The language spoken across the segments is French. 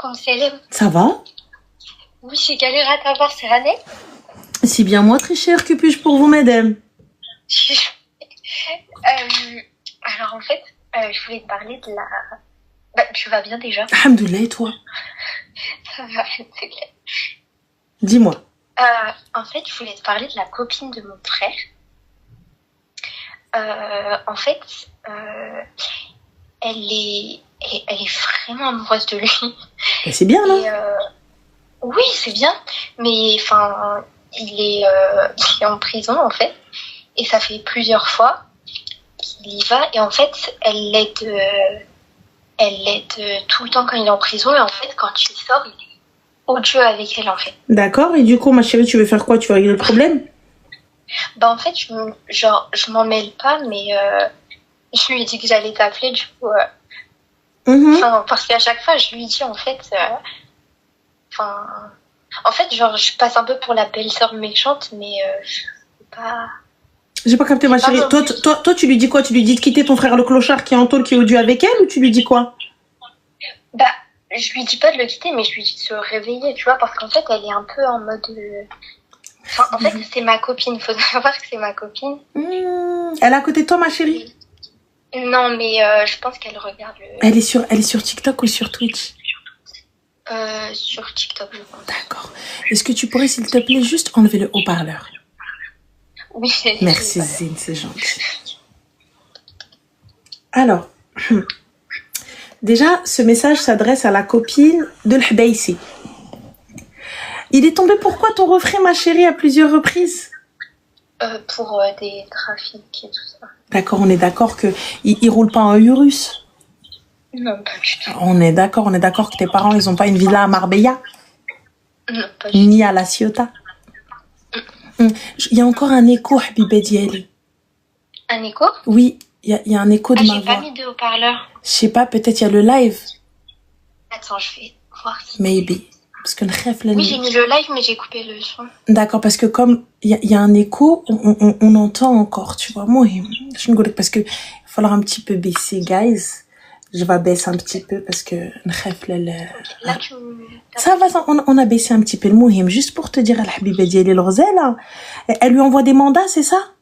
alaikum, Célèbre. Ça va? Oui, j'ai galéré à t'avoir, c'est Rané. Si bien moi, très cher, que puis-je pour vous, madame? Alors en fait, je voulais te parler de la... Bah, tu vas bien déjà? Alhamdoulilah, et toi? Ça va, c'est clair. Dis-moi. En fait, je voulais te parler de la copine de mon frère. En fait, elle est vraiment amoureuse de lui. Ben, c'est bien, non? Oui, c'est bien, mais enfin, il est en prison en fait, et ça fait plusieurs fois qu'il y va, et en fait, elle l'aide tout le temps quand il est en prison, et en fait, quand il sort, il est odieux avec elle en fait. D'accord, et du coup, ma chérie, tu veux faire quoi? Tu veux régler le problème? Bah en fait, je m'en mêle pas, mais je lui ai dit que j'allais t'appeler, du coup, parce qu'à chaque fois, je lui dis en fait, en fait, genre, je passe un peu pour la belle-sœur méchante, mais je sais pas... J'ai pas capté, ma chérie. Toi, tu lui dis quoi? Tu lui dis de quitter ton frère le clochard qui est en tôle, qui est odieux avec elle, ou tu lui dis quoi? Bah, je lui dis pas de le quitter, mais je lui dis de se réveiller, tu vois, parce qu'en fait, elle est un peu en mode... Enfin, en fait, c'est ma copine, faut savoir que c'est ma copine. Elle est à côté de toi, ma chérie? Non, mais je pense qu'elle regarde le... Elle est sur TikTok ou sur Twitch? Sur TikTok, je pense. D'accord. Est-ce que tu pourrais, s'il te plaît, juste enlever le haut-parleur? Oui. Merci, Zine, c'est gentil. Alors, déjà, ce message s'adresse à la copine de l'Hbaïsi. Il est tombé pourquoi ton refrain, ma chérie, à plusieurs reprises? Pour des trafics et tout ça. D'accord, on est d'accord qu'il roule pas en Urus? Non, pas du tout. On est d'accord que tes parents, ils ont pas une villa à Marbella? Non, pas du tout. Ni à La Ciotat? Il y a encore un écho, Habiba Diali. Un écho? Oui, il y a un écho de ma voix. J'ai pas mis de haut-parleur. Je sais pas, peut-être il y a le live. Attends, je vais voir si... Maybe. Parce que Oui, j'ai mis le live, mais j'ai coupé le son. D'accord, parce que comme il y a un écho, on entend encore, tu vois. Moi, je me dis parce que il va falloir un petit peu baisser, guys. Je vais baisser un petit peu parce que Là, tu... Ça va, on a baissé un petit peu le mouhim. Juste pour te dire, Al-Habiba Diali Lorzel, elle lui envoie des mandats, c'est ça?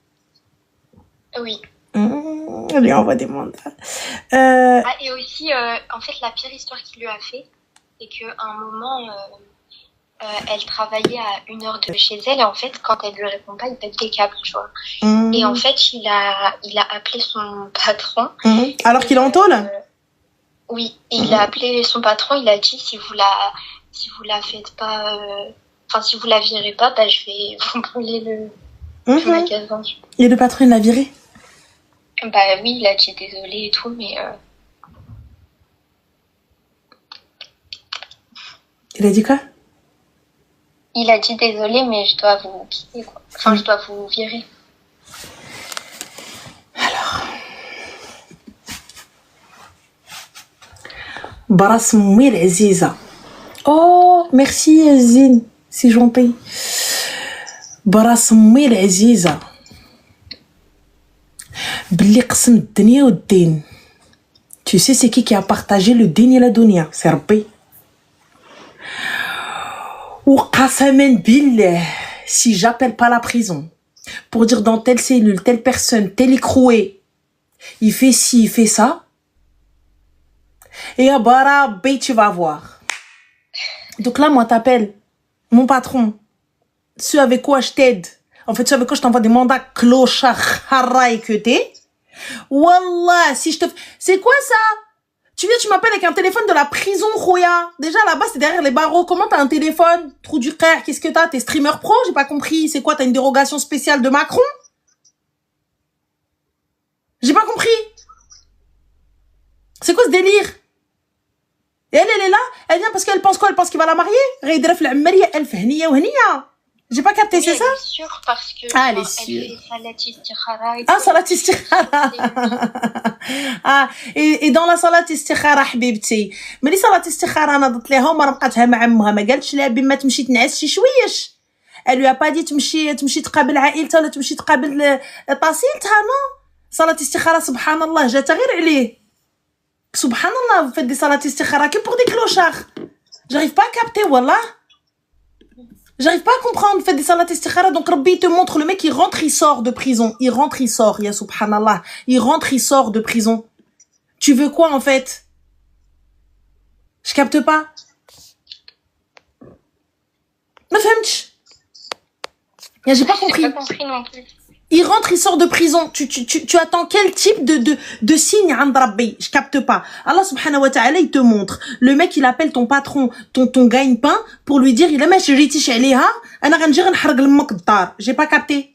Oui. Elle lui envoie des mandats. Et aussi, en fait, la pire histoire qu'il lui a fait, c'est qu'à un moment, elle travaillait à 1 heure de chez elle, et en fait, quand elle lui répond pas, il pète des câbles, tu vois. Et en fait, il a appelé son patron. Alors qu'il est en tôle? Oui, il a appelé son patron, il a dit si vous la faites pas, si vous la virez pas, bah je vais vous brûler le magasin. Et le patron, il l'a viré? Bah oui, il a dit désolé et tout, mais... Il a dit quoi? Il a dit désolé, mais je dois vous quitter, quoi. Enfin, je dois vous virer. Alors... Baras Moumil Aziza. Oh, merci Zine, c'est gentil. Baras Moumil Aziza. Bli qsem dunya ou din. Tu sais c'est qui a partagé le din et la dunya? C'est Rabbi. Ou qasaman billah, si j'appelle pas la prison pour dire dans telle cellule, telle personne, tel écroué, il fait ci, il fait ça. Et à Barabé, tu vas voir. Donc là, moi, t'appelle mon patron. Ceux avec quoi je t'aide. En fait, ceux avec quoi je t'envoie des mandats clochard, haraï que t'es. Wallah, si je te... C'est quoi ça? Tu viens, tu m'appelles avec un téléphone de la prison, Khoya. Déjà, là-bas, c'est derrière les barreaux. Comment t'as un téléphone? Trou du cœur, qu'est-ce que t'as? T'es streamer pro? J'ai pas compris. C'est quoi? T'as une dérogation spéciale de Macron? J'ai pas compris. C'est quoi ce délire? Et elle est là, elle vient parce qu'elle pense quoi? Elle pense qu'il va la marier? J'ai pas capté, c'est ça? Elle est sûre parce que elle est sûre. Elle fait salat istikhara. Salat istikhara. et dans la salat istikhara حبيبتي ملي salat istikhara نضت لها وما ربقاتها مع امها ما قالتش لها بما تمشي تنعس شويش. Elle lui a pas dit تمشي تقابل عائلتها ولا تمشي تقابل طاسيلتها non. salat istikhara سبحان الله جات غير عليه. Subhanallah, vous faites des salats istikhara que pour des clochards. J'arrive pas à capter, wallah. J'arrive pas à comprendre. Faites des salats istikhara. Donc, Rabbi te montre le mec, il rentre, il sort de prison. Il rentre, il sort. Ya subhanallah. Il rentre, il sort de prison. Tu veux quoi, en fait? Je capte pas. Ma femme, j'ai pas compris. J'ai pas compris non plus. Il rentre, il sort de prison. Tu attends quel type de signe, عند ربي? Je capte pas. Allah subhanahu wa ta'ala, il te montre. Le mec, il appelle ton patron, ton gagne-pain, pour lui dire, il a ماشي جيتيش عليها, انا غنجي غنحرق لامك الدار. J'ai pas capté.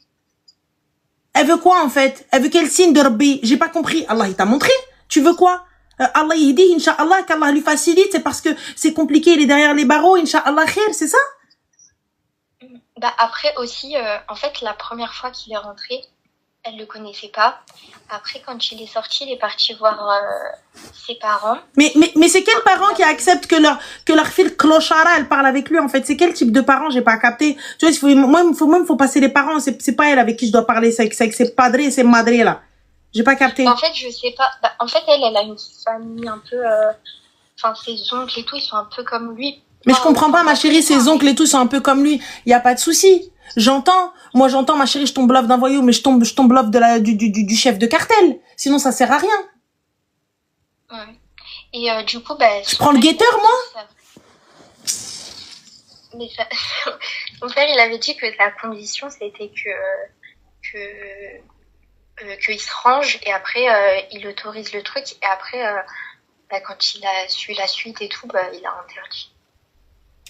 Elle veut quoi, en fait? Elle veut quel signe de Rabbi? J'ai pas compris. Allah, il t'a montré. Tu veux quoi? Allah, il dit, Inch'Allah, qu'Allah lui facilite, c'est parce que c'est compliqué, il est derrière les barreaux, Inch'Allah khair, c'est ça? Bah après aussi, en fait, la première fois qu'il est rentré, elle le connaissait pas. Après, quand il est sorti, il est parti voir ses parents. Mais c'est quel parent qui accepte que leur fille clochara, elle parle avec lui, en fait? C'est quel type de parent? J'ai pas capté. Tu vois, il faut passer les parents. C'est pas elle avec qui je dois parler. C'est avec ses padres et ses madres, là. J'ai pas capté. En fait, je sais pas. Bah, en fait, elle a une famille un peu, enfin, ses oncles et tout, ils sont un peu comme lui. Mais je comprends pas, ma chérie, ses oncles et tout sont un peu comme lui. Il y a pas de souci. J'entends, ma chérie, je tombe l'offre d'un voyou, mais je tombe l'offre du chef de cartel. Sinon, ça sert à rien. Ouais. Et du coup, bah. Je prends le guetteur, moi? Mais ça, son père, il avait dit que la condition, c'était qu'il se range et après, il autorise le truc et après, bah, quand il a su la suite et tout, bah, il a interdit.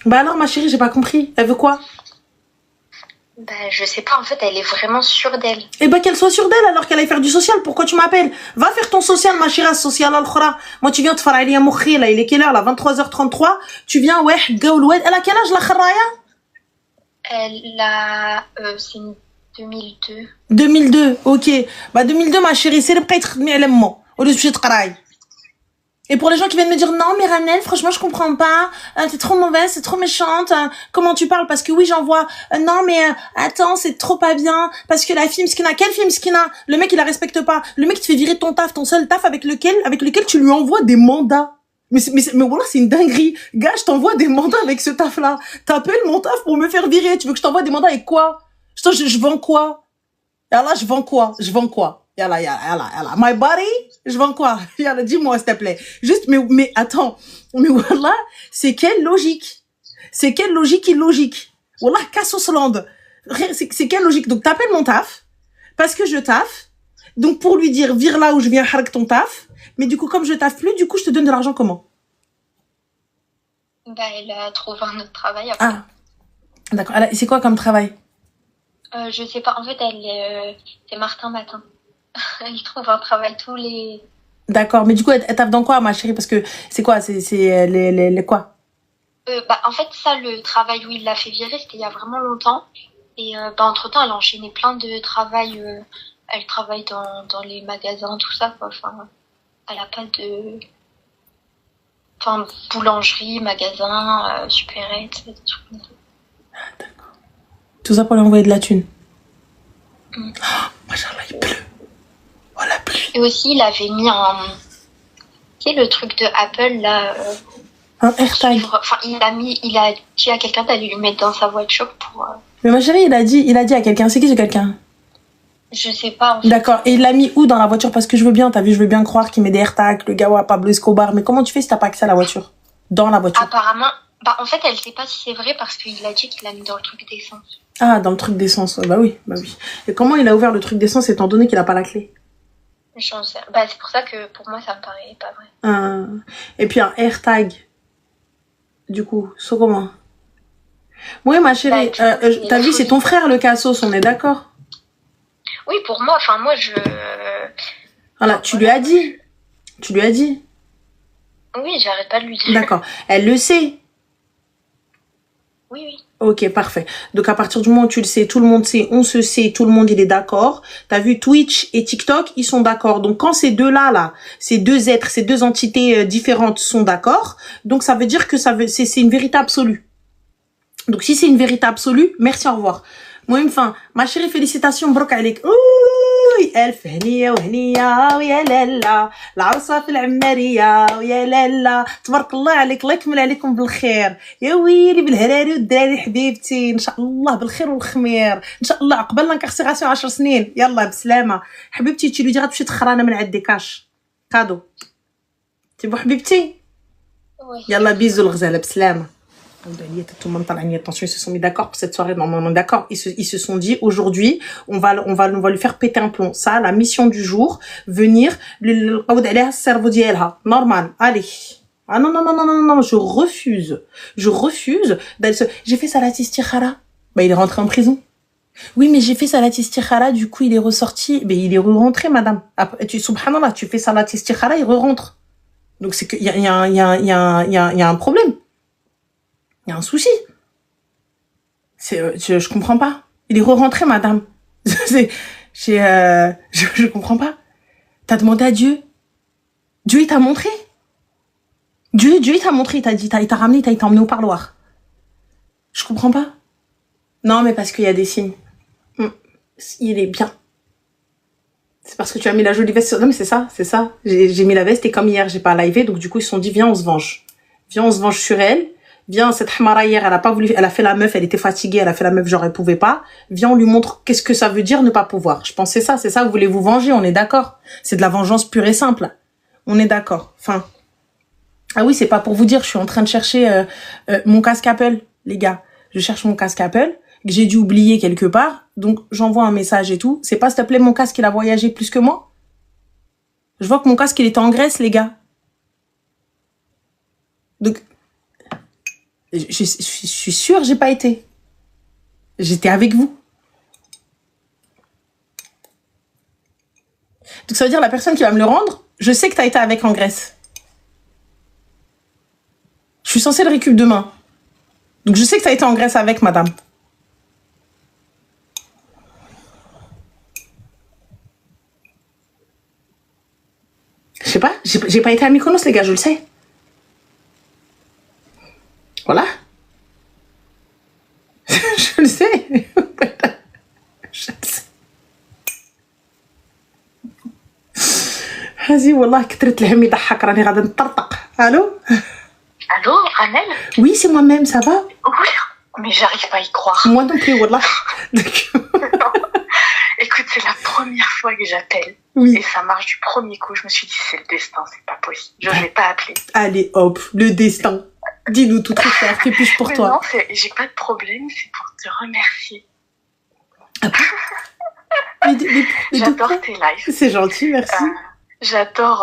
Bah alors, ma chérie, j'ai pas compris. Elle veut quoi? Bah, je sais pas, en fait, elle est vraiment sûre d'elle. Eh ben, qu'elle soit sûre d'elle alors qu'elle aille faire du social. Pourquoi tu m'appelles? Va faire ton social, ma chérie, social al-khura. Moi, tu viens te faire aller à Moukhi, là. Il est quelle heure, là? 23h33. Tu viens, ouais, Gaouloued. Elle a quel âge, la kharaya? Elle a, c'est une 2002. 2002, ok. Bah, 2002, ma chérie, c'est le prêtre, mais elle aime moi. Au lieu de te karaï. Et pour les gens qui viennent me dire, non, mais Ranel, franchement, je comprends pas, t'es trop mauvaise, c'est trop méchante, comment tu parles? Parce que oui, j'en vois, non, mais, attends, c'est trop pas bien, parce que la fille Mskina, quelle fille Mskina? Le mec, il la respecte pas. Le mec, il te fait virer ton taf, ton seul taf avec lequel tu lui envoies des mandats. Mais voilà, c'est une dinguerie. Gars, je t'envoie des mandats avec ce taf-là. T'appelles mon taf pour me faire virer. Tu veux que je t'envoie des mandats avec quoi? Je vends quoi? Yallah, je vends quoi? Yallah. My body, je vends quoi? Yallah, dis-moi, s'il te plaît. Juste, mais attends. Mais voilà, c'est quelle logique? C'est quelle logique illogique? Wallah, Cassosland. C'est quelle logique? Donc, t'appelles mon taf, parce que je taffe. Donc, pour lui dire, vire là où je viens, hark ton taf. Mais du coup, comme je taffe plus, du coup, je te donne de l'argent comment? Bah, elle a trouvé un autre travail après. Ah. D'accord. C'est quoi comme travail? Je sais pas. En fait, c'est Martin Matin. Il trouve un travail tous les... D'accord, mais du coup, elle tape dans quoi, ma chérie? Parce que c'est quoi? C'est les quoi? Bah, en fait, ça, le travail où il l'a fait virer, c'était il y a vraiment longtemps. Et bah, entre-temps, elle a enchaîné plein de travail. Elle travaille dans les magasins, tout ça, quoi. Enfin, elle a pas de... Enfin, boulangerie, magasin, supérette, des trucs comme ça. Ah, d'accord. Tout ça pour lui envoyer de la thune. Oh, machallah, il pleut. Oh, la pluie. Et aussi, il avait mis tu sais, le truc de Apple, là... un AirTag. Enfin, il a dit à quelqu'un d'aller lui mettre dans sa voiture pour... Mais ma chérie, il a dit à quelqu'un. C'est qui ce quelqu'un? Je sais pas, en fait. D'accord. Et il l'a mis où dans la voiture? Parce que je veux bien, t'as vu, je veux bien croire qu'il met des AirTags, le gawa, Pablo Escobar. Mais comment tu fais si t'as pas accès à la voiture? Dans la voiture. Apparemment... Bah, en fait, elle sait pas si c'est vrai parce qu'il a dit qu'il l'a mis dans le truc d'essence. Ah, dans le truc d'essence. Bah oui. Et comment il a ouvert le truc d'essence étant donné qu'il a pas la clé? Bah, c'est pour ça que pour moi, ça me paraît pas vrai. Et puis un AirTag. Du coup, c'est comment? Oui, ma chérie, bah, t'as vu, c'est ton frère le Cassos, on est d'accord? Oui, pour moi, enfin, moi, je... Voilà, tu lui as dit. Oui, j'arrête pas de lui dire. D'accord. Elle le sait. Oui. Ok, parfait. Donc à partir du moment où tu le sais, tout le monde sait, on se sait, tout le monde il est d'accord. T'as vu, Twitch et TikTok, ils sont d'accord. Donc quand ces deux-là, ces deux êtres, ces deux entités différentes sont d'accord, donc ça veut dire que c'est une vérité absolue. Donc si c'est une vérité absolue, merci, au revoir. المهم enfin ma chérie félicitations مبروك عليك اوي الف هنيه وهنيه ويا لالا العروسه في العماريه ويا لالا تبارك الله عليك الله يكمل عليكم بالخير يا ويلي بالهراري والدراري حبيبتي ان شاء الله بالخير والخمير ان شاء الله عقبال لانكارسيراسيون 10 سنين يلا بسلامه حبيبتي تي لو ديرا تمشي تخرانا من عندي كاش كادو تبو حبيبتي يلا بيزو الغزاله بسلامه. Tout le monde parle attention, ils se sont mis d'accord pour cette soirée. Normalement, d'accord. Ils se sont dit aujourd'hui, on va lui faire péter un plomb. Ça, la mission du jour, venir le cerveau d'Yelha. Normal. Allez. Ah non, non, non, non, non, non, je refuse. Je refuse d'aller se... J'ai fait Salat Istikhara. Bah, il est rentré en prison. Oui, mais j'ai fait Salat Istikhara, du coup, il est ressorti. Mais il est re-rentré, madame. Après, subhanallah, tu fais Salat Istikhara, il re-rentre. Donc, c'est qu'il y a un problème. Il y a un souci. Je comprends pas. Il est re-rentré, madame. Je comprends pas. T'as demandé à Dieu. Dieu, il t'a montré. Dieu, il t'a montré. Il t'a dit, il t'a ramené, il t'a emmené au parloir. Je comprends pas. Non, mais parce qu'il y a des signes. Il est bien. C'est parce que tu as mis la jolie veste sur... Non, mais c'est ça. J'ai mis la veste et comme hier, j'ai pas livé, donc du coup, ils se sont dit, viens, on se venge. Viens, on se venge sur elle. Viens, cette Hamara hier, elle a pas voulu, elle a fait la meuf, elle était fatiguée, elle a fait la meuf genre elle pouvait pas. Viens, on lui montre qu'est-ce que ça veut dire ne pas pouvoir. Je pense c'est ça, vous voulez vous venger, on est d'accord. C'est de la vengeance pure et simple. On est d'accord. Enfin. Ah oui, c'est pas pour vous dire, je suis en train de chercher mon casque Apple, les gars. Je cherche mon casque Apple, que j'ai dû oublier quelque part. Donc, j'envoie un message et tout. C'est pas, s'il te plaît, mon casque, il a voyagé plus que moi? Je vois que mon casque, il était en Grèce, les gars. Donc, je suis sûre j'ai pas été. J'étais avec vous. Donc ça veut dire la personne qui va me le rendre, je sais que t'as été avec en Grèce. Je suis censée le récup demain. Donc je sais que t'as été en Grèce avec, madame. Je sais pas, j'ai pas été à Mykonos, les gars, je le sais. Voilà. Je le sais. Je le sais. هذه والله كثرت الهم يضحك راني غادا نطرطق. Allô? Allô, Ramel? Oui, c'est moi-même, ça va? Oui, mais j'arrive pas à y croire. Moi non plus, wallah. Écoute, c'est la première fois que j'appelle. Oui. Et ça marche du premier coup. Je me suis dit, c'est le destin, c'est pas possible. Je vais pas appeler. Allez, hop, le destin. Dis-nous tout très cher, que puis-je pour toi? Non, j'ai pas de problème, c'est pour te remercier. Ah bon? J'adore tes lives. C'est gentil, merci. J'adore,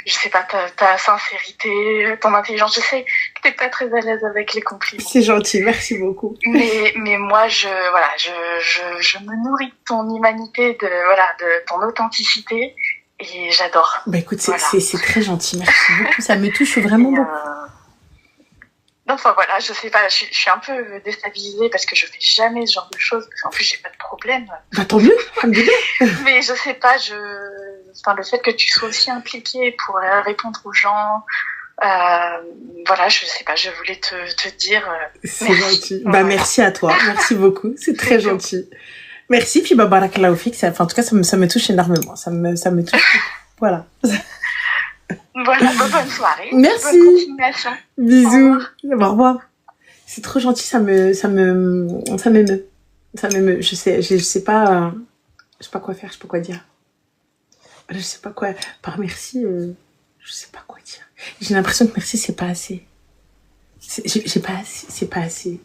je sais pas, ta sincérité, ton intelligence. Je sais que t'es pas très à l'aise avec les compliments. C'est gentil, merci beaucoup. Mais moi, je me nourris de ton humanité, de ton authenticité, et j'adore. Bah écoute, c'est très gentil, merci beaucoup. Ça me touche vraiment beaucoup. Enfin voilà, je sais pas, je suis un peu déstabilisée parce que je fais jamais ce genre de choses. En plus, j'ai pas de problème. Bah tant mieux, mais je sais pas, le fait que tu sois aussi impliquée pour répondre aux gens, voilà, je sais pas, je voulais te dire. C'est gentil. Bah merci à toi, merci beaucoup, c'est très gentil. Merci, puis bah barakallahu fik, en tout cas ça me touche énormément, ça me touche. Voilà. Voilà, bonne soirée. Merci. Bonne continuation. Bisous. Au revoir. C'est trop gentil, ça m'émeut. Je sais pas quoi faire, je sais pas quoi dire. Je sais pas quoi. Par merci, je sais pas quoi dire. J'ai l'impression que merci, c'est pas assez. C'est pas assez.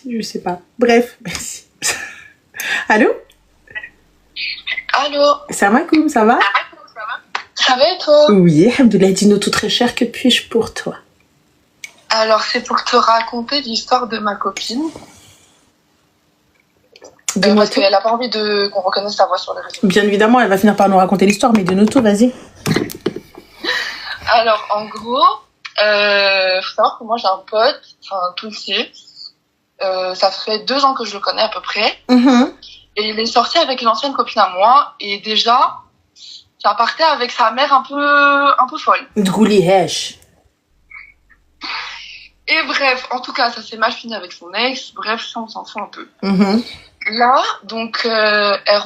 Je sais pas. Bref, merci. Allô? Allô? Salam alaikum, ça va? Ça va et toi? Oui, alhamdoulilah, dis-nous tout très cher, que puis-je pour toi? Alors, c'est pour te raconter l'histoire de ma copine. Parce qu'elle a pas envie qu'on reconnaisse sa voix sur les réseaux. Bien évidemment, elle va finir par nous raconter l'histoire, mais dis-nous tout, vas-y. Alors, en gros, faut savoir que moi j'ai un pote, enfin, Toulsi. Ça fait 2 ans que je le connais à peu près. Et il est sorti avec une ancienne copine à moi, et déjà... ça partait avec sa mère un peu folle. Tgouli hesh. Et bref, en tout cas, ça s'est mal fini avec son ex. Bref, ça, on s'en fout un peu. Mhm. Là, donc, il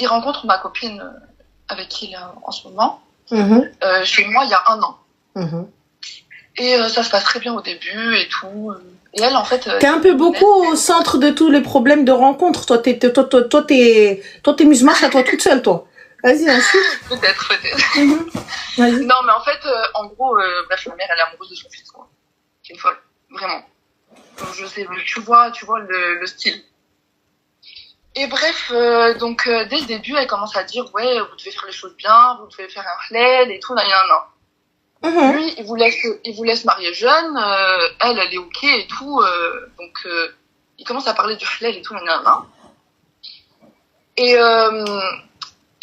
rencontre ma copine avec qui il est en ce moment, Mhm. chez moi, il y a 1 an. Mhm. Et ça se passe très bien au début et tout. Et elle, en fait... T'es un peu beaucoup au centre de tous les problèmes de rencontre. Toi, t'es musulmane à toi toute seule, toi. Vas-y, ensuite. Peut-être. Mhm. Vas-y. Non, mais en fait, en gros, bref, ma mère, elle est amoureuse de son fils, quoi. C'est une folle. Vraiment. Donc, je sais, tu vois le style. Et bref, donc, dès le début, elle commence à dire, ouais, vous devez faire les choses bien, vous devez faire un halal et tout, nan. Mhm. Lui, il voulait se marier jeune, elle est ok et tout, donc, il commence à parler du halal et tout, nan.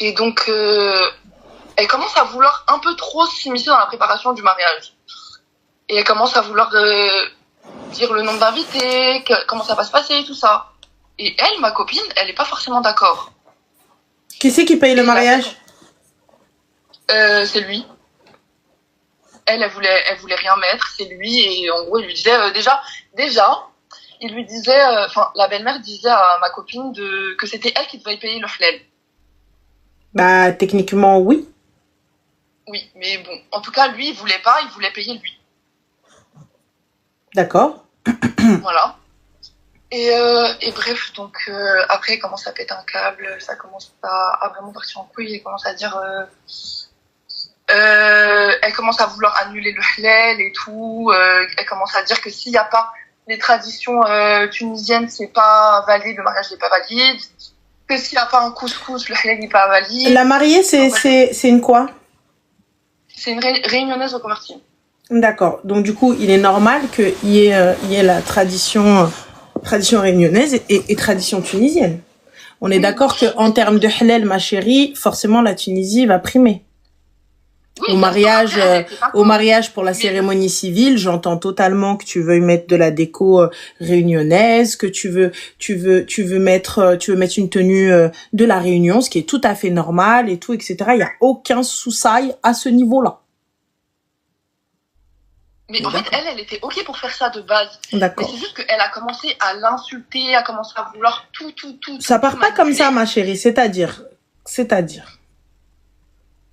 Et donc, elle commence à vouloir un peu trop s'immiscer dans la préparation du mariage. Et elle commence à vouloir dire le nombre d'invités, comment ça va se passer, tout ça. Et elle, ma copine, elle est pas forcément d'accord. Qui c'est qui paye le mariage? C'est lui. Elle voulait rien mettre, c'est lui. Et en gros, il lui disait, déjà, il lui disait, la belle-mère disait à ma copine que c'était elle qui devait payer le halal. Bah, techniquement, oui. Oui, mais bon, en tout cas, lui, il voulait payer lui. D'accord. Voilà. Et bref, donc après, elle commence à péter un câble, ça commence à vraiment partir en couille, elle commence à dire... elle commence à vouloir annuler le halal et tout, elle commence à dire que s'il n'y a pas les traditions tunisiennes, c'est pas valide, le mariage n'est pas valide, que s'il n'y a pas un couscous, le halal n'est pas valide. La mariée, c'est une quoi? C'est une réunionnaise reconvertie. D'accord. Donc, du coup, il est normal qu'il y ait la tradition réunionnaise et tradition tunisienne. On est d'accord qu'en termes de halal, ma chérie, forcément, la Tunisie va primer. Oui, au mariage pour la cérémonie civile, j'entends totalement que tu veux mettre de la déco réunionnaise, que tu veux mettre une tenue de la Réunion, ce qui est tout à fait normal et tout, etc. Il y a aucun souci à ce niveau-là. Mais en fait, elle était ok pour faire ça de base. D'accord. Mais c'est juste qu'elle a commencé à l'insulter, a commencé à vouloir tout. Ça part pas comme ça, ma chérie. C'est-à-dire.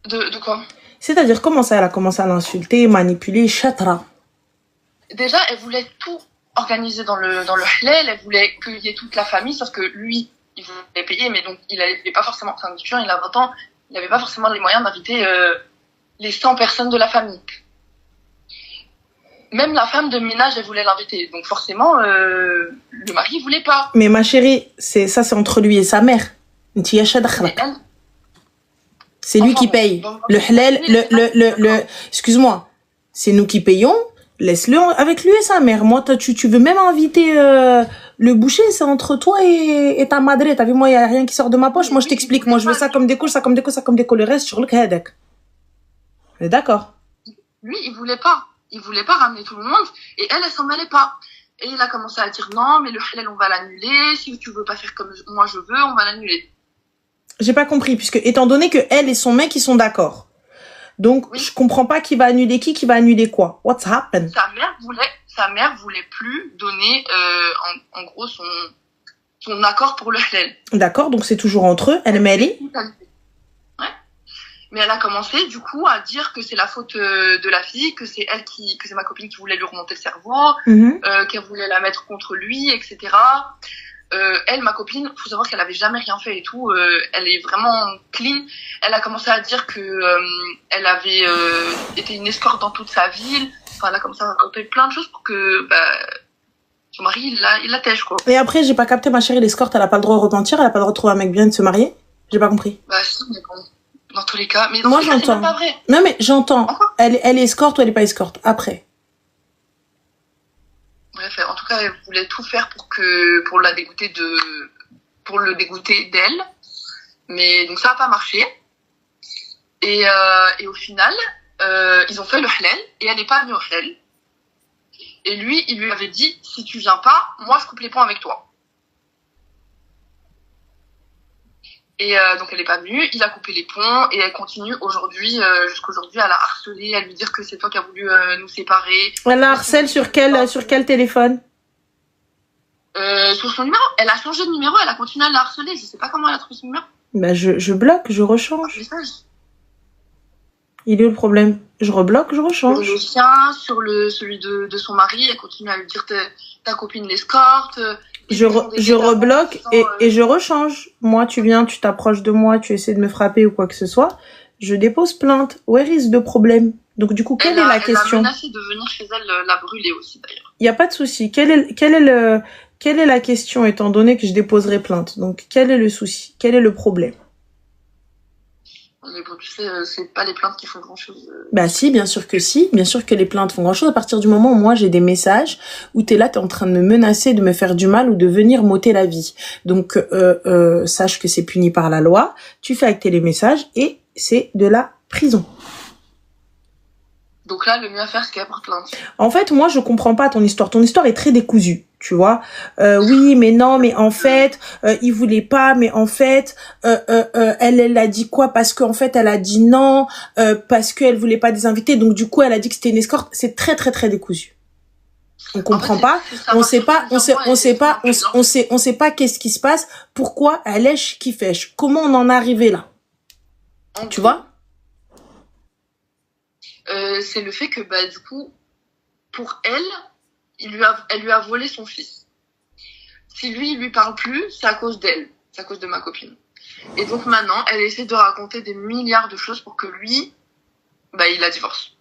De quoi? C'est-à-dire, comment ça, elle a commencé à l'insulter, manipuler, chatra? Déjà, elle voulait tout organiser dans le halal, elle voulait qu'il y ait toute la famille, sauf que lui, il voulait payer, mais donc il n'avait pas forcément, c'est un étudiant, il a 20 ans, il n'avait pas forcément les moyens d'inviter les 100 personnes de la famille. Même la femme de ménage, elle voulait l'inviter. Donc forcément, le mari voulait pas. Mais ma chérie, c'est entre lui et sa mère. C'est lui qui paye. Le halal, excuse-moi, c'est nous qui payons. Laisse-le avec lui et sa mère. Moi, tu veux même inviter le boucher, c'est entre toi et ta madre. T'as vu, moi, il n'y a rien qui sort de ma poche. Moi, je t'explique. Moi, je veux ça comme déco, ça comme déco, ça comme déco. Le reste, sur le khadek. On est d'accord? Lui, il voulait pas. Il voulait pas ramener tout le monde. Et elle s'en mêlait pas. Et il a commencé à dire non, mais le halal, on va l'annuler. Si tu veux pas faire comme moi je veux, on va l'annuler. J'ai pas compris, puisque étant donné que elle et son mec, ils sont d'accord. Donc, oui. Je comprends pas qui va annuler qui va annuler quoi. What's happened? Sa mère voulait plus donner, en gros, son accord pour le halal. D'accord, donc c'est toujours entre eux. Elle mêlée. Ouais. Mais elle a commencé, du coup, à dire que c'est la faute de la fille, que c'est que c'est ma copine qui voulait lui remonter le cerveau, qu'elle voulait la mettre contre lui, etc. Elle, ma copine, faut savoir qu'elle avait jamais rien fait et tout. Elle est vraiment clean. Elle a commencé à dire que elle avait été une escorte dans toute sa ville. Enfin, elle a commencé à raconter plein de choses pour que son mari, il la tèche, quoi. Et après, j'ai pas capté, ma chérie, l'escorte, elle a pas le droit de repentir, elle a pas le droit de trouver un mec bien de se marier. J'ai pas compris. Bah si, mais bon, dans tous les cas. Mais dans moi, tous les cas, j'entends. c'est même pas vrai. Non, mais j'entends. Elle est escorte ou elle est pas escorte. Après. Bref, en tout cas, elle voulait tout faire pour le dégoûter d'elle. Mais donc ça a pas marché. Et au final, ils ont fait le halal et elle n'est pas venue au halal. Et lui, il lui avait dit, si tu viens pas, moi je coupe les ponts avec toi. Et donc elle est pas venue, il a coupé les ponts et elle continue aujourd'hui, jusqu'aujourd'hui, à la harceler, à lui dire que c'est toi qui as voulu nous séparer. Elle la harcèle sur quel téléphone? Sur son numéro. Elle a changé de numéro, elle a continué à la harceler. Je sais pas comment elle a trouvé son numéro. Bah je bloque, je rechange. Message. Il est où le problème? Je rebloque, je rechange. Sur le sien, sur celui de son mari, elle continue à lui dire ta copine l'escorte. Je rebloque et je rechange. Moi, tu viens, tu t'approches de moi, tu essaies de me frapper ou quoi que ce soit. Je dépose plainte. Where is the problème? Donc, du coup, quelle est la question? Elle a menacé de venir chez elle la brûler aussi, d'ailleurs. Il n'y a pas de souci. Quelle est la question, étant donné que je déposerai plainte? Donc, quel est le souci? Quel est le problème? Mais bon, tu sais, c'est pas les plaintes qui font grand-chose. Bah si, bien sûr que si. Bien sûr que les plaintes font grand-chose à partir du moment où moi j'ai des messages où t'es là, t'es en train de me menacer, de me faire du mal ou de venir m'ôter la vie. Donc, sache que c'est puni par la loi. Tu fais acter les messages et c'est de la prison. Donc là, le mieux à faire, c'est qu'elle porte plainte. En fait, moi, je comprends pas ton histoire. Ton histoire est très décousue, tu vois. Oui, mais non, mais en fait, il voulait pas, mais en fait, elle a dit quoi? Parce qu'en fait, elle a dit non, parce qu'elle voulait pas des invités. Donc, du coup, elle a dit que c'était une escorte. C'est très, très, très décousu. On comprend pas. On sait pas qu'est-ce qui se passe. Pourquoi elle lèche qui fèche? Comment on en est arrivé là? Tu vois? C'est le fait que, bah, du coup, pour elle, elle lui a volé son fils. Si lui, il lui parle plus, c'est à cause d'elle. C'est à cause de ma copine. Et donc maintenant, elle essaie de raconter des milliards de choses pour que lui, bah, il la divorce.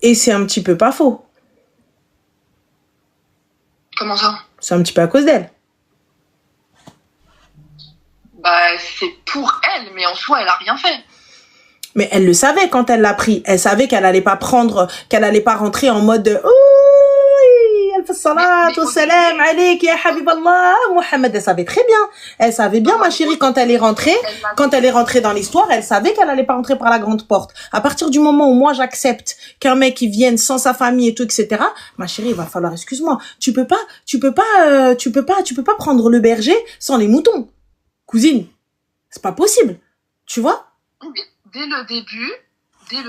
Et c'est un petit peu pas faux. Comment ça? C'est un petit peu à cause d'elle. Bah, c'est pour elle, mais en soi, elle a rien fait. Mais elle le savait quand elle l'a pris. Elle savait qu'elle allait pas rentrer en mode oui, elle fait salat au salam alayk ya habiballah Mohamed. Elle savait très bien. Elle savait bien, ma chérie, quand elle est rentrée dans l'histoire, elle savait qu'elle allait pas rentrer par la grande porte. À partir du moment où moi j'accepte qu'un mec il vienne sans sa famille et tout, etc. Ma chérie, il va falloir, excuse-moi, tu peux pas prendre le berger sans les moutons. Cousine, c'est pas possible. Tu vois? Dès le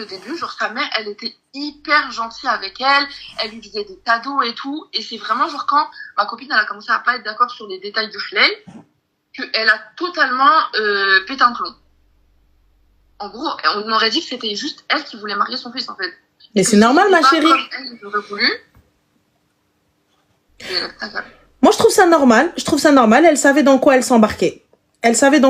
début, genre sa mère, elle était hyper gentille avec elle, elle lui faisait des cadeaux et tout, et c'est vraiment genre quand ma copine, elle a commencé à pas être d'accord sur les détails de Flay, qu'elle a totalement pété un plomb. En gros, on aurait dit que c'était juste elle qui voulait marier son fils, en fait. Mais c'est normal, ma chérie. Elle aurait voulu. Moi, je trouve ça normal. Elle savait dans quoi elle s'embarquait. Elle savait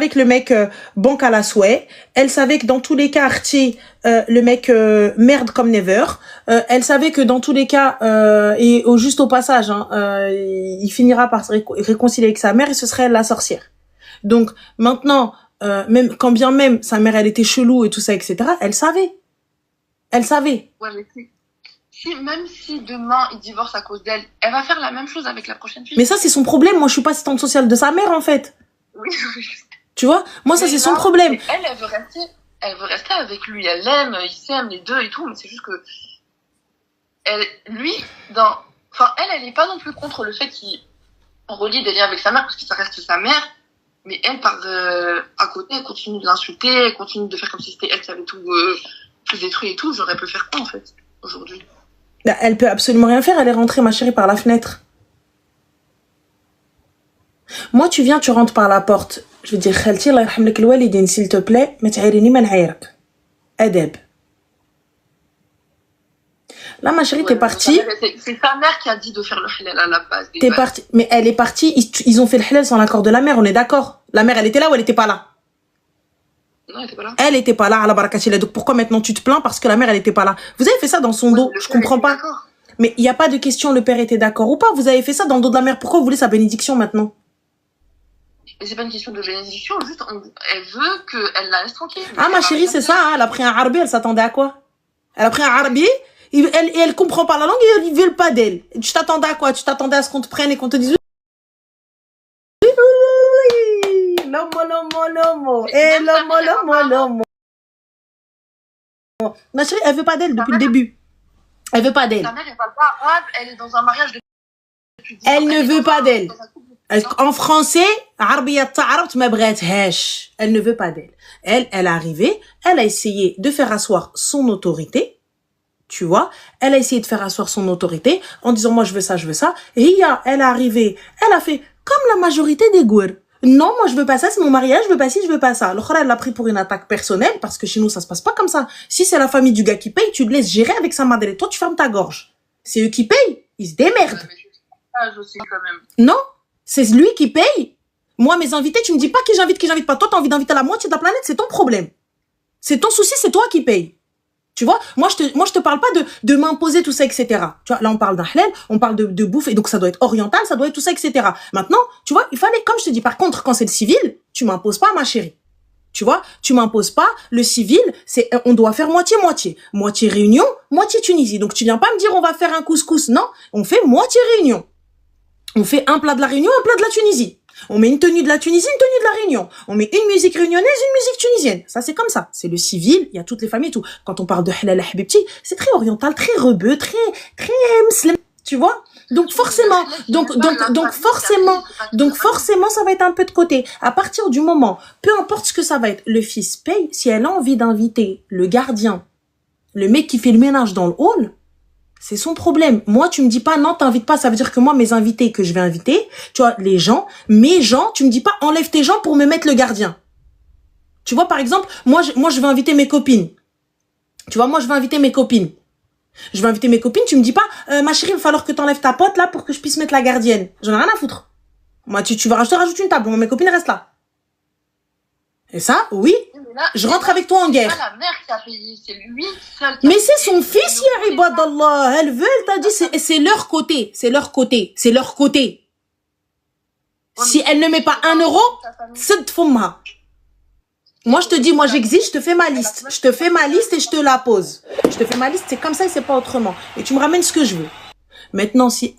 que le mec banque à la souhait. Elle savait que dans tous les cas, Archie, le mec merde comme never. Elle savait que dans tous les cas, et juste au passage, il finira par se réconcilier avec sa mère et ce serait elle la sorcière. Donc maintenant, même quand bien même sa mère elle était chelou et tout ça, etc. Elle savait. Ouais, mais même si demain il divorce à cause d'elle, elle va faire la même chose avec la prochaine fille. Mais ça, c'est son problème. Moi, je suis pas assistante sociale de sa mère, en fait. Oui. Tu vois? Moi, ça, c'est son problème. Elle veut rester avec lui. Elle l'aime, ils s'aiment les deux et tout, mais c'est juste que elle est pas non plus contre le fait qu'il relie des liens avec sa mère parce que ça reste sa mère. Mais elle, à côté, elle continue de l'insulter, elle continue de faire comme si c'était elle qui avait tout détruit et tout. J'aurais pu faire quoi, en fait, aujourd'hui? Elle peut absolument rien faire, elle est rentrée, ma chérie, par la fenêtre. Moi, tu viens, tu rentres par la porte. Je veux dire, Khalti, Allah yarhamlek al-walidin, s'il te plaît, ma ta'ayrini ma n'ayrak. Adab. Là, ma chérie, t'es partie. C'est ta mère qui a dit de faire le halal à la base. T'es partie, mais elle est partie, ils ont fait le halal sans l'accord de la mère, on est d'accord? La mère, elle était là ou elle était pas là? Non, elle était pas là. Elle était pas là, à la barakatila. Donc pourquoi maintenant tu te plains parce que la mère elle était pas là? Vous avez fait ça dans son dos, je comprends pas. Mais il y a pas de question le père était d'accord ou pas. Vous avez fait ça dans le dos de la mère. Pourquoi vous voulez sa bénédiction maintenant? Mais c'est pas une question de bénédiction, juste elle veut qu'elle la laisse tranquille. Ah ma chérie, c'est ça, elle a pris un arabe, elle s'attendait à quoi? Elle a pris un arabe, elle comprend pas la langue et ils veulent pas d'elle. Tu t'attendais à quoi? Tu t'attendais à ce qu'on te prenne et qu'on te dise Lomo. Ma chérie, elle veut pas d'elle depuis le début. Elle veut pas d'elle. Sa mère, elle parle pas arabe, elle est dans un mariage depuis 10 ans. Elle ne veut pas d'elle. En français, elle ne veut pas d'elle. Elle est arrivée, elle a essayé de faire asseoir son autorité, tu vois, elle a essayé de faire asseoir son autorité en disant moi je veux ça. Et elle est arrivée, elle a fait comme la majorité des Gouer. Non, moi je veux pas ça, c'est mon mariage, je veux pas ci, je veux pas ça. L'autre, elle l'a pris pour une attaque personnelle parce que chez nous ça se passe pas comme ça. Si c'est la famille du gars qui paye, tu le laisses gérer avec sa madre et toi tu fermes ta gorge. C'est eux qui payent, ils se démerdent. Aussi, quand même. Non, c'est lui qui paye. Moi, mes invités, tu me dis pas qui j'invite pas. Toi, t'as envie d'inviter la moitié de la planète, c'est ton problème. C'est ton souci, c'est toi qui paye. Tu vois, moi je te parle pas de m'imposer tout ça, etc. Tu vois, là on parle d'un halal, on parle de bouffe, et donc ça doit être oriental, ça doit être tout ça, etc. Maintenant, tu vois, il fallait, comme je te dis, par contre, quand c'est le civil, tu m'imposes pas, ma chérie. Tu vois, tu m'imposes pas, le civil, on doit faire moitié-moitié. Moitié Réunion, moitié Tunisie. Donc tu viens pas me dire on va faire un couscous, non, on fait moitié Réunion. On fait un plat de la Réunion, un plat de la Tunisie. On met une tenue de la Tunisie, une tenue de la Réunion. On met une musique réunionnaise, une musique tunisienne. Ça, c'est comme ça. C'est le civil, il y a toutes les familles et tout. Quand on parle de halal habibti, c'est très oriental, très rebeu, très musulman. Tu vois? Donc forcément, ça va être un peu de côté. À partir du moment, peu importe ce que ça va être, le fils paye. Si elle a envie d'inviter le gardien, le mec qui fait le ménage dans le hall, c'est son problème. Moi, tu me dis pas, non, t'invites pas. Ça veut dire que moi, mes invités que je vais inviter, tu vois, mes gens, tu me dis pas, enlève tes gens pour me mettre le gardien. Tu vois, par exemple, moi, je vais inviter mes copines. Tu vois, Je vais inviter mes copines, tu me dis pas, ma chérie, il va falloir que t'enlèves ta pote, là, pour que je puisse mettre la gardienne. J'en ai rien à foutre. Moi, tu vas rajouter une table. Moi, mes copines restent là. Et ça, oui, là, je rentre avec toi en guerre. C'est pas la mère qui a payé, c'est lui seul. Mais c'est son fils, ya ibadallah. Elle veut, elle t'a dit, c'est leur côté. C'est leur côté. Si elle ne met pas 1 euro, c'est de fumma. Moi, je te dis, moi, j'existe, je te fais ma liste. Je te fais ma liste et je te la pose. Je te fais ma liste, c'est comme ça et c'est pas autrement. Et tu me ramènes ce que je veux. Maintenant, si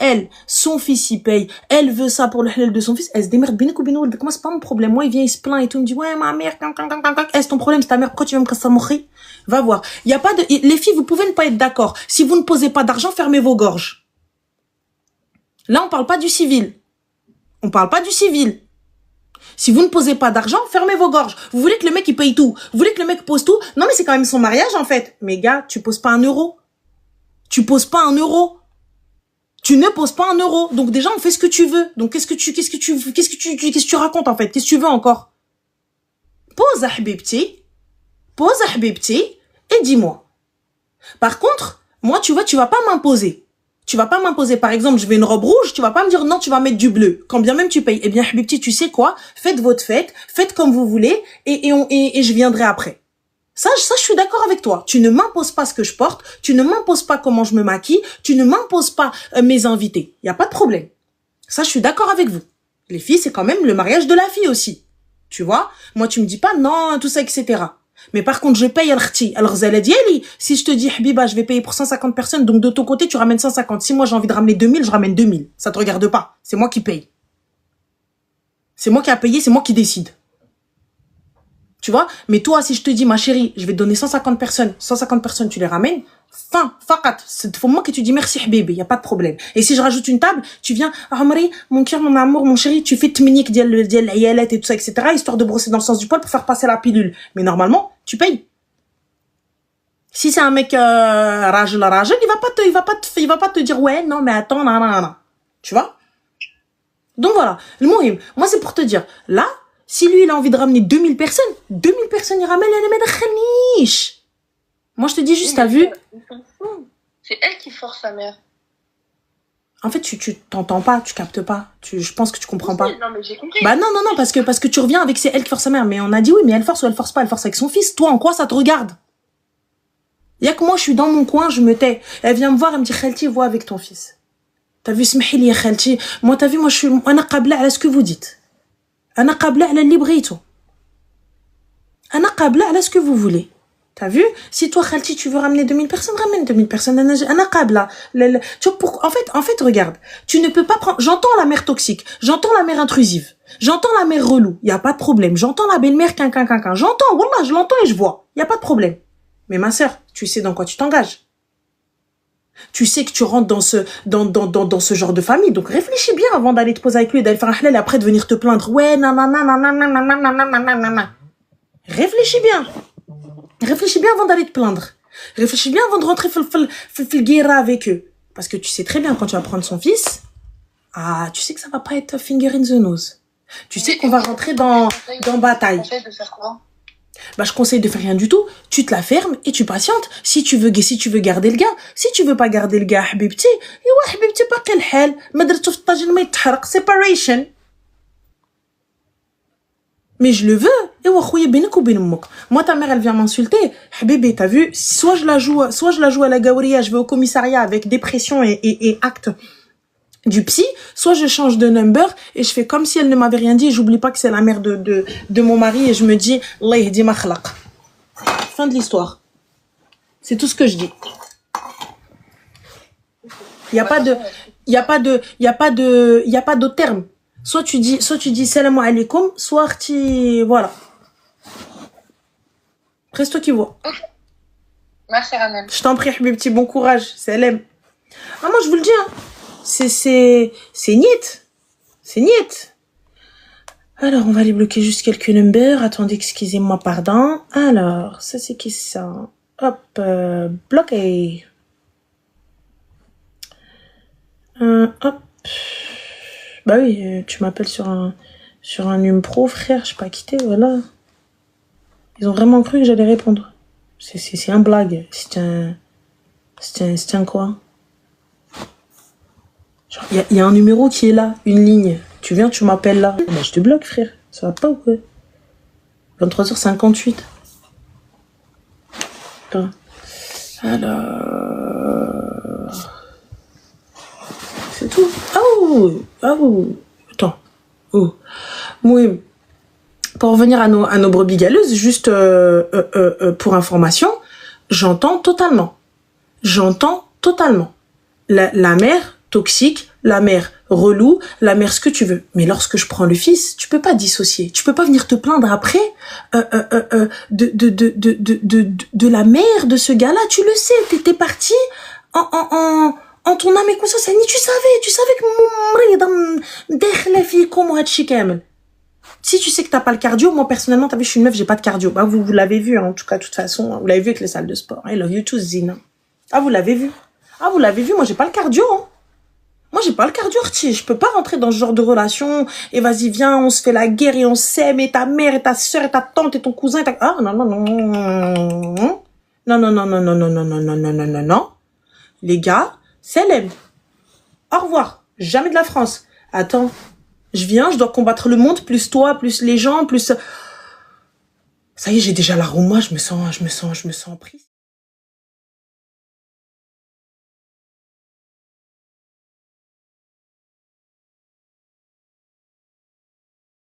son fils, il paye, elle veut ça pour le halal de son fils, elle se démerde, comment c'est pas mon problème. Moi, il vient, il se plaint et tout, il me dit, ouais, ma mère, est-ce ton problème, c'est ta mère, pourquoi tu veux me casser mon cri? Va voir. Il y a pas les filles, vous pouvez ne pas être d'accord. Si vous ne posez pas d'argent, fermez vos gorges. Là, on parle pas du civil. Si vous ne posez pas d'argent, fermez vos gorges. Vous voulez que le mec, il paye tout. Vous voulez que le mec pose tout. Non, mais c'est quand même son mariage, en fait. Mais gars, tu poses pas 1 euro. Tu ne poses pas 1 euro. Donc déjà, on fait ce que tu veux. Donc qu'est-ce que tu racontes, en fait? Qu'est-ce que tu veux encore? Pose à Habibti, et dis-moi. Par contre, moi, tu vas pas m'imposer. Par exemple, je veux une robe rouge, tu vas pas me dire non, tu vas mettre du bleu, quand bien même tu payes. Eh bien, Habibti, tu sais quoi? Faites votre fête, faites comme vous voulez, et je viendrai après. Ça, je suis d'accord avec toi. Tu ne m'imposes pas ce que je porte, tu ne m'imposes pas comment je me maquille, tu ne m'imposes pas mes invités. Il y a pas de problème. Ça, je suis d'accord avec vous. Les filles, c'est quand même le mariage de la fille aussi. Tu vois? Moi, tu me dis pas non, tout ça, etc. Mais par contre, je paye al-khti. Alors, si je te dis, Habiba, je vais payer pour 150 personnes, donc de ton côté, tu ramènes 150. Si moi, j'ai envie de ramener 2000, je ramène 2000. Ça te regarde pas. C'est moi qui paye. C'est moi qui a payé, c'est moi qui décide. Tu vois? Mais toi, si je te dis, ma chérie, je vais te donner 150 personnes, tu les ramènes. Fakat. C'est pour moi que tu dis merci, Habibi. Y a pas de problème. Et si je rajoute une table, tu viens, Amri, mon cœur, mon amour, mon chéri, tu fais tminik dial l'ayalet et tout ça, etc., histoire de brosser dans le sens du poil pour faire passer la pilule. Mais normalement, tu payes. Si c'est un mec, ragel, il va pas te dire, ouais, non, mais attends, non. Tu vois? Donc voilà. Le mohim. Moi, c'est pour te dire, là, si lui, il a envie de ramener 2000 personnes, il ramène les niche. Moi, je te dis juste, t'as vu? C'est elle qui force sa mère. En fait, tu t'entends pas, tu captes pas. Je pense que tu comprends pas. Non, mais j'ai compris. Bah non, parce que tu reviens avec c'est elle qui force sa mère. Mais on a dit oui, mais elle force ou elle force pas, elle force avec son fils. Toi, en quoi ça te regarde? Y a que moi, je suis dans mon coin, je me tais. Elle vient me voir, elle me dit, Khalti, vois avec ton fils. T'as vu, smahili, Khalti. Moi, t'as vu, moi, je suis, ana qabla à ce que vous dites. Ana qabla à librito. Ana qabla à ce que vous voulez. T'as vu? Si toi, Khalti, tu veux ramener 2000 personnes, ramène 2000 personnes. Ana qabla. Tu vois, en fait, regarde. Tu ne peux pas prendre, j'entends la mère toxique. J'entends la mère intrusive. J'entends la mère relou. Y a pas de problème. J'entends la belle-mère quinquin. J'entends, wallah, je l'entends et je vois. Y a pas de problème. Mais ma sœur, tu sais dans quoi tu t'engages. Tu sais que tu rentres dans ce genre de famille. Donc, réfléchis bien avant d'aller te poser avec lui et d'aller faire un halal et après de venir te plaindre. Ouais, nanana, nanana, nanana, nanana. Réfléchis bien. Réfléchis bien avant d'aller te plaindre. Réfléchis bien avant de rentrer le guéra avec eux. Parce que tu sais très bien quand tu vas prendre son fils, tu sais que ça va pas être finger in the nose. Tu sais qu'on va rentrer dans bataille. Tu conseilles de faire quoi? Je conseille de faire rien du tout. Tu te la fermes et tu patientes. Si tu veux garder le gars, si tu veux pas garder le gars, habibti, habibti, باقي الحال. ما درتو في الطاجين ما يتحرق. Separation. Mais je le veux. Et خويا بينك وبين امك. Moi ta mère elle vient m'insulter. Habibi, t'as vu? Soit je la joue à la gaouria, je vais au commissariat avec dépression et acte du psy, soit je change de number et je fais comme si elle ne m'avait rien dit et j'oublie pas que c'est la mère de mon mari et je me dis Allah yahdi ma khalaq. Fin de l'histoire. C'est tout ce que je dis. Il y a pas d'autre terme. Soit tu dis salam alaikum, soit voilà. Reste toi qui vois. Okay. Merci Ramel. Je t'en prie, mes petits, bon courage. Salam. Moi je vous le dis hein. C'est niet. C'est niet. Alors, on va aller bloquer juste quelques numbers. Attendez, excusez-moi, pardon. Alors, ça, c'est qui ça? Hop, bloqué. Hop. Bah oui, tu m'appelles sur un numéro, frère. Je sais pas quitter, voilà. Ils ont vraiment cru que j'allais répondre. C'est un blague. C'est un quoi? Il y a un numéro qui est là, une ligne. Tu viens, tu m'appelles là. Je te bloque, frère. Ça va pas ou quoi? 23h58. Attends. Alors... C'est tout. Attends. Oui. Pour revenir à nos brebis galeuses, juste pour information, j'entends totalement. La mère toxique, la mère relou, la mère ce que tu veux. Mais lorsque je prends le fils, tu peux pas dissocier. Tu peux pas venir te plaindre après de la mère de ce gars-là. Tu le sais, t'étais parti en ton âme et conscience. Tu savais que mon mari si tu sais que t'as pas le cardio, moi personnellement, t'as vu, je suis une meuf, j'ai pas de cardio. Vous l'avez vu, hein, en tout cas, de toute façon, vous l'avez vu avec les salles de sport. I love you too, Zina. Vous l'avez vu, moi j'ai pas le cardio, hein. Moi, j'ai pas le cardio, je peux pas rentrer dans ce genre de relation, et vas-y, viens, on se fait la guerre, et on s'aime, et ta mère, et ta soeur, et ta tante, et ton cousin, et ta... Ah, non. Non. Les gars, c'est l'aime. Au revoir. Jamais de la France. Attends. Je viens, je dois combattre le monde, plus toi, plus les gens, plus... Ça y est, j'ai déjà la roue, moi, je me sens prise.